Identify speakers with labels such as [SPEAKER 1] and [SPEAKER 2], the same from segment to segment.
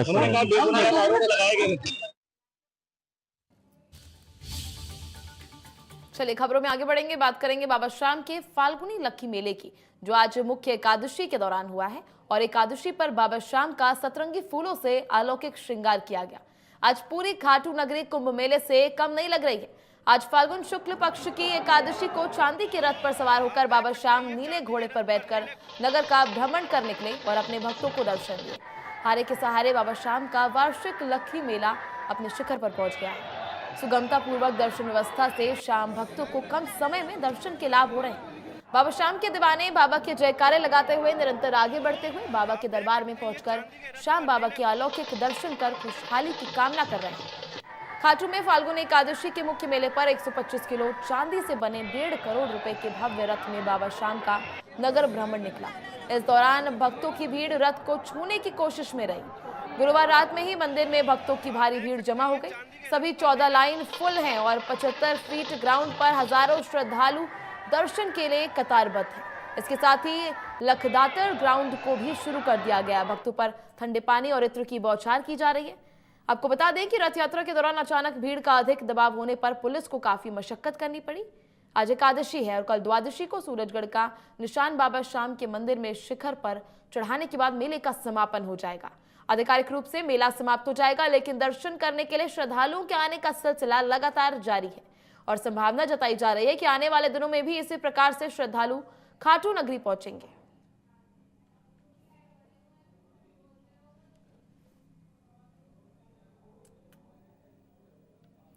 [SPEAKER 1] उन्होंने कहा बेगुनाह आरोप लगाए गए।
[SPEAKER 2] चलिए खबरों में आगे बढ़ेंगे, बात करेंगे बाबा श्याम के फाल्गुनी लक्की मेले की, जो आज मुख्य एकादशी के दौरान हुआ है। और एकादशी पर बाबा श्याम का सतरंगी फूलों से अलौकिक श्रृंगार किया गया। आज पूरी खाटू नगरी कुंभ मेले से कम नहीं लग रही है। आज फाल्गुन शुक्ल पक्ष की एकादशी को चांदी के रथ पर सवार होकर बाबा श्याम नीले घोड़े पर बैठकर नगर का भ्रमण कर निकले और अपने भक्तों को दर्शन दिए। हारे के सहारे बाबा श्याम का वार्षिक लक्की मेला अपने शिखर पर पहुंच गया है। सुगमता पूर्वक दर्शन व्यवस्था से श्याम भक्तों को कम समय में दर्शन के लाभ हो रहे हैं। बाबा श्याम के दीवाने बाबा के जयकारे लगाते हुए निरंतर आगे बढ़ते हुए बाबा के दरबार में पहुंचकर श्याम बाबा के अलौकिक दर्शन कर खुशहाली की कामना कर रहे हैं। खाटू में फाल्गुन एकादशी के मुख्य मेले पर 125 किलो चांदी से बने 1.5 करोड़ रुपए के भव्य रथ में बाबा श्याम का नगर भ्रमण निकला। इस दौरान भक्तों की भीड़ रथ को छूने की कोशिश में रही। गुरुवार रात में ही मंदिर में भक्तों की भारी भीड़ जमा हो गई। सभी 14 लाइन फुल हैं और 75 फीट ग्राउंड पर हजारों श्रद्धालु दर्शन के लिए कतारबद्ध हैं। इसके साथ ही लखदातर ग्राउंड को भी शुरू कर दिया गया। भक्तों पर ठंडे पानी और इत्र की बौछार की जा रही है। आपको बता दें कि रथ यात्रा के दौरान अचानक भीड़ का अधिक दबाव होने पर पुलिस को काफी मशक्कत करनी पड़ी। आज एकादशी है और कल द्वादशी को सूरजगढ़ का निशान बाबा श्याम के मंदिर में शिखर पर चढ़ाने के बाद मेले का समापन हो जाएगा। आधिकारिक रूप से मेला समाप्त हो जाएगा, लेकिन दर्शन करने के लिए श्रद्धालुओं के आने का सिलसिला लगातार जारी है और संभावना जताई जा रही है कि आने वाले दिनों में भी इसी प्रकार से श्रद्धालु खाटू नगरी पहुंचेंगे।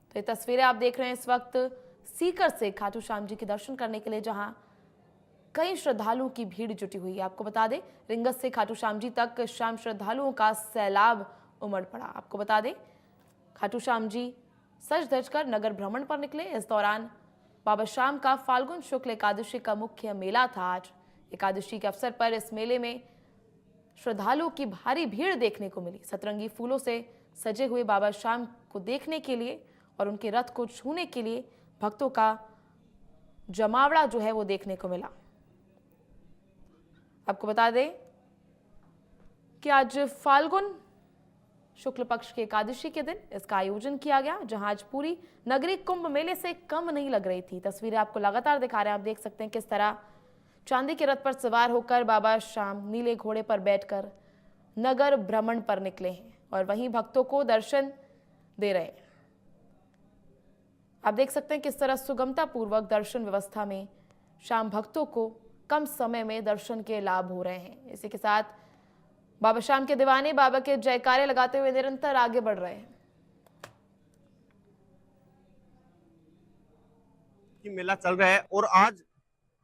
[SPEAKER 2] तो ये तस्वीरें आप देख रहे हैं इस वक्त सीकर से खाटू श्याम जी के दर्शन करने के लिए, जहां कई श्रद्धालुओं की भीड़ जुटी हुई है। आपको बता दें रिंगस से खाटू श्याम जी तक श्याम श्रद्धालुओं का सैलाब उमड़ पड़ा। आपको बता दें खाटू श्याम जी सज धज कर नगर भ्रमण पर निकले। इस दौरान बाबा श्याम का फाल्गुन शुक्ल एकादशी का मुख्य मेला था। आज एकादशी के अवसर पर इस मेले में श्रद्धालुओं की भारी भीड़ देखने को मिली। सतरंगी फूलों से सजे हुए बाबा श्याम को देखने के लिए और उनके रथ को छूने के लिए भक्तों का जमावड़ा जो है वो देखने को मिला। आपको बता दें कि आज फाल्गुन शुक्ल पक्ष की एकादशी के दिन इसका आयोजन किया गया, जहां आज पूरी नगरी कुंभ मेले से कम नहीं लग रही थी। तस्वीरें आपको लगातार दिखा रहे हैं। आप देख सकते हैं किस तरह चांदी के रथ पर सवार होकर बाबा श्याम नीले घोड़े पर बैठकर नगर भ्रमण पर निकले हैं और वहीं भक्तों को दर्शन दे रहे हैं। आप देख सकते हैं किस तरह सुगमता पूर्वक दर्शन व्यवस्था में श्याम भक्तों को कम समय में दर्शन के लाभ हो रहे हैं। इसी के साथ बाबा श्याम के दीवाने बाबा के जयकारे लगाते हुए निरंतर आगे बढ़ रहे हैं।
[SPEAKER 3] मेला चल रहा है और आज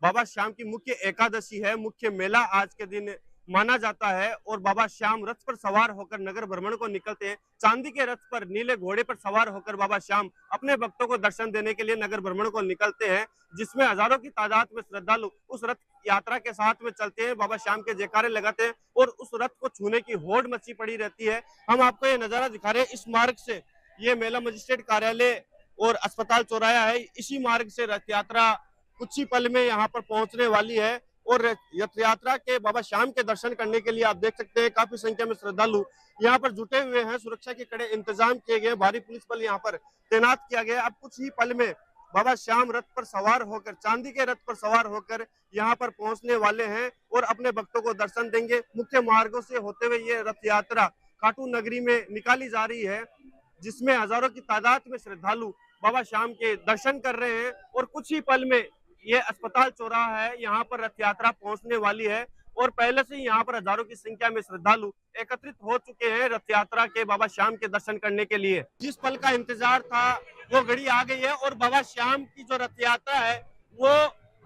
[SPEAKER 3] बाबा श्याम की मुख्य एकादशी है। मुख्य मेला आज के दिन माना जाता है और बाबा श्याम रथ पर सवार होकर नगर भ्रमण को निकलते हैं। चांदी के रथ पर नीले घोड़े पर सवार होकर बाबा श्याम अपने भक्तों को दर्शन देने के लिए नगर भ्रमण को निकलते हैं, जिसमें हजारों की तादाद में श्रद्धालु उस रथ यात्रा के साथ में चलते हैं, बाबा श्याम के जयकारे लगाते हैं और उस रथ को छूने की होड़ मची पड़ी रहती है। हम आपको ये नजारा दिखा रहे हैं। इस मार्ग से ये मेला मजिस्ट्रेट कार्यालय और अस्पताल चौराया है। इसी मार्ग से रथ यात्रा कुछ ही पल में यहाँ पर पहुंचने वाली है और रथ यात्रा के बाबा श्याम के दर्शन करने के लिए आप देख सकते हैं काफी संख्या में श्रद्धालु यहाँ पर जुटे हुए हैं। सुरक्षा के कड़े इंतजाम किए गए, भारी पुलिस बल यहाँ पर तैनात किया गया। अब कुछ ही पल में बाबा श्याम रथ पर सवार होकर, चांदी के रथ पर सवार होकर यहाँ पर पहुंचने वाले हैं और अपने भक्तों को दर्शन देंगे। मुख्य मार्गों से होते हुए ये रथ यात्रा खाटू नगरी में निकाली जा रही है, जिसमें हजारों की तादाद में श्रद्धालु बाबा श्याम के दर्शन कर रहे हैं और कुछ ही पल में ये अस्पताल चौराहा है, यहाँ पर रथ यात्रा पहुंचने वाली है और पहले से ही यहाँ पर हजारों की संख्या में श्रद्धालु एकत्रित हो चुके हैं रथ यात्रा के बाबा श्याम के दर्शन करने के लिए। जिस पल का इंतजार था वो घड़ी आ गई है और बाबा श्याम की जो रथ यात्रा है वो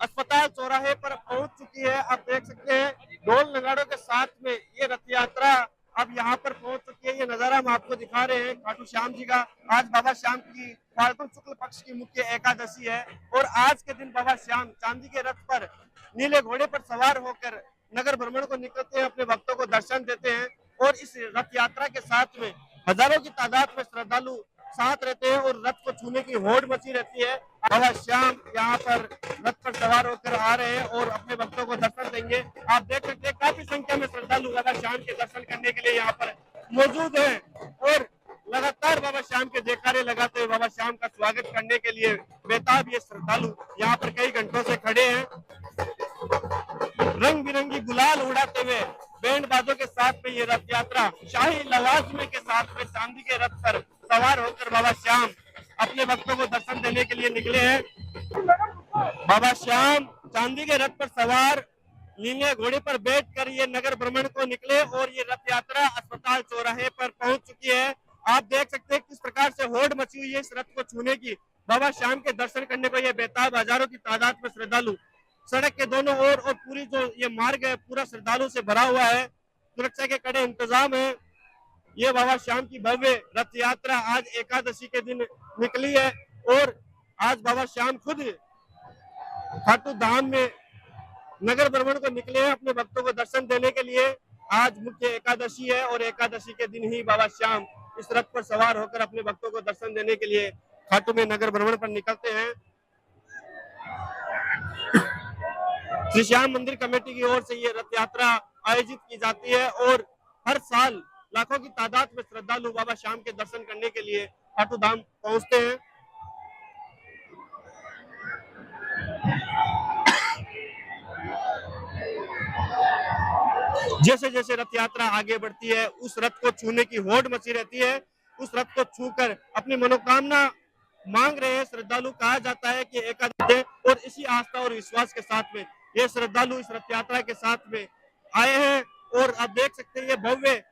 [SPEAKER 3] अस्पताल चौराहे पर पहुंच चुकी है। आप देख सकते हैं ढोल नगाड़ों के साथ में ये रथ यात्रा अब यहाँ पर पहुंच चुकी है। ये नजारा हम आपको दिखा रहे हैं खाटू श्याम जी का। आज बाबा श्याम की फाल्गुन शुक्ल पक्ष की मुख्य एकादशी है और आज के दिन बाबा श्याम चांदी के रथ पर नीले घोड़े पर सवार होकर नगर भ्रमण को निकलते हैं, अपने भक्तों को दर्शन देते हैं और इस रथ यात्रा के साथ में हजारों की तादाद में श्रद्धालु साथ रहते हैं और रथ को छूने की होड़ मची रहती है। बाबा श्याम यहाँ पर रथ पर सवार होकर आ रहे हैं और अपने भक्तों को दर्शन देंगे। आप देख सकते हैं काफी संख्या में श्रद्धालु बाबा श्याम के दर्शन करने के लिए यहाँ पर मौजूद हैं और लगातार बाबा श्याम के जयकारे लगाते हुए बाबा श्याम का स्वागत करने के लिए बेताब ये श्रद्धालु यहाँ पर कई घंटों से खड़े हैं। रंग बिरंगी गुलाल उड़ाते हुए बैंड बाजों के साथ में ये रथ यात्रा शाही लवाजमे के साथ में चांदी के रथ पर सवार होकर बाबा श्याम अपने भक्तों को दर्शन देने के लिए निकले हैं। बाबा श्याम चांदी के रथ पर सवार नीले घोड़े पर बैठकर ये नगर भ्रमण को निकले और ये रथ यात्रा अस्पताल चौराहे पर पहुंच चुकी है। आप देख सकते हैं किस प्रकार से होड़ मची हुई है इस रथ को छूने की। बाबा श्याम के दर्शन करने को ये बेताब हजारों की तादाद में श्रद्धालु सड़क के दोनों ओर और पूरी जो ये मार्ग है पूरा श्रद्धालु से भरा हुआ है। सुरक्षा के कड़े इंतजाम है। ये बाबा श्याम की भव्य रथ यात्रा आज एकादशी के दिन निकली है और आज बाबा श्याम खुद खाटू धाम में नगर भ्रमण को निकले हैं अपने भक्तों को दर्शन देने के लिए। आज मुख्य एकादशी है और एकादशी के दिन ही बाबा श्याम इस रथ पर सवार होकर अपने भक्तों को दर्शन देने के लिए खाटू में नगर भ्रमण पर निकलते हैं। श्री श्याम मंदिर कमेटी की ओर से ये रथ यात्रा आयोजित की जाती है और हर साल लाखों की तादाद में श्रद्धालु बाबा श्याम के दर्शन करने के लिए खाटू धाम पहुंचते हैं। जैसे जैसे रथ यात्रा आगे बढ़ती है उस रथ को छूने की होड़ मची रहती है। उस रथ को छूकर अपनी मनोकामना मांग रहे हैं श्रद्धालु। कहा जाता है कि एकादशी और इसी आस्था और विश्वास के साथ में ये श्रद्धालु इस रथ यात्रा के साथ में आए हैं और आप देख सकते हैं ये भव्य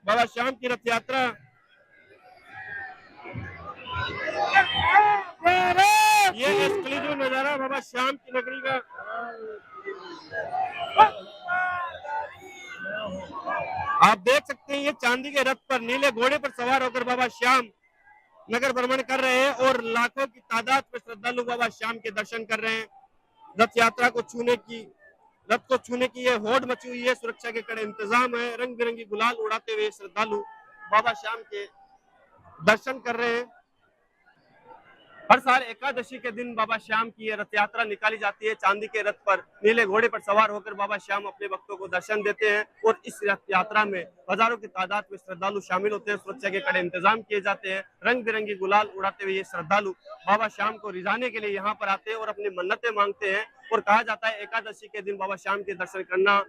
[SPEAKER 3] बाबा श्याम की रथ यात्रा ये एक्सक्लूसिव नजारा बाबा श्याम की नगरी का। आप देख सकते हैं ये चांदी के रथ पर नीले घोड़े पर सवार होकर बाबा श्याम नगर भ्रमण कर रहे हैं और लाखों की तादाद में श्रद्धालु बाबा श्याम के दर्शन कर रहे हैं। रथ यात्रा को छूने की ये होड़ मची हुई है। सुरक्षा के कड़े इंतजाम है। रंग बिरंगी गुलाल उड़ाते हुए श्रद्धालु बाबा श्याम के दर्शन कर रहे हैं। हर साल एकादशी के दिन बाबा श्याम की ये रथ यात्रा निकाली जाती है। चांदी के रथ पर नीले घोड़े पर सवार होकर बाबा श्याम अपने भक्तों को दर्शन देते हैं और इस रथ यात्रा में हजारों की तादाद में श्रद्धालु शामिल होते हैं। सुरक्षा के कड़े इंतजाम किए जाते हैं। रंग बिरंगी गुलाल उड़ाते हुए ये श्रद्धालु बाबा श्याम को रिझाने के लिए यहाँ पर आते हैं और अपनी मन्नतें मांगते हैं। और कहा जाता है एकादशी के दिन बाबा श्याम के दर्शन करना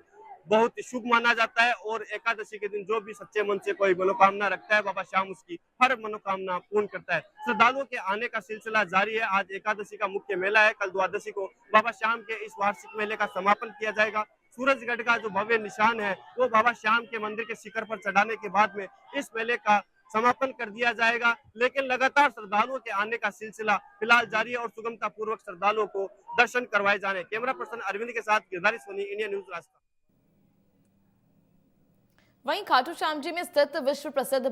[SPEAKER 3] बहुत शुभ माना जाता है और एकादशी के दिन जो भी सच्चे मन से कोई मनोकामना रखता है बाबा श्याम उसकी हर मनोकामना पूर्ण करता है। श्रद्धालुओं के आने का सिलसिला जारी है। आज एकादशी का मुख्य मेला है। कल द्वादशी को बाबा श्याम के इस वार्षिक मेले का समापन किया जाएगा। सूरजगढ़ का जो भव्य निशान है वो बाबा श्याम के मंदिर के शिखर पर चढ़ाने के बाद में इस मेले का समापन कर दिया जाएगा। लेकिन लगातार श्रद्धालुओं के आने का सिलसिला फिलहाल जारी है और सुगमता पूर्वक श्रद्धालुओं को दर्शन करवाए जा रहे हैं। कैमरा पर्सन अरविंद के साथ गिरधारी सोनी, इंडिया न्यूज राजस्थान।
[SPEAKER 2] वहीं खाटू श्याम जी में स्थित विश्व प्रसिद्ध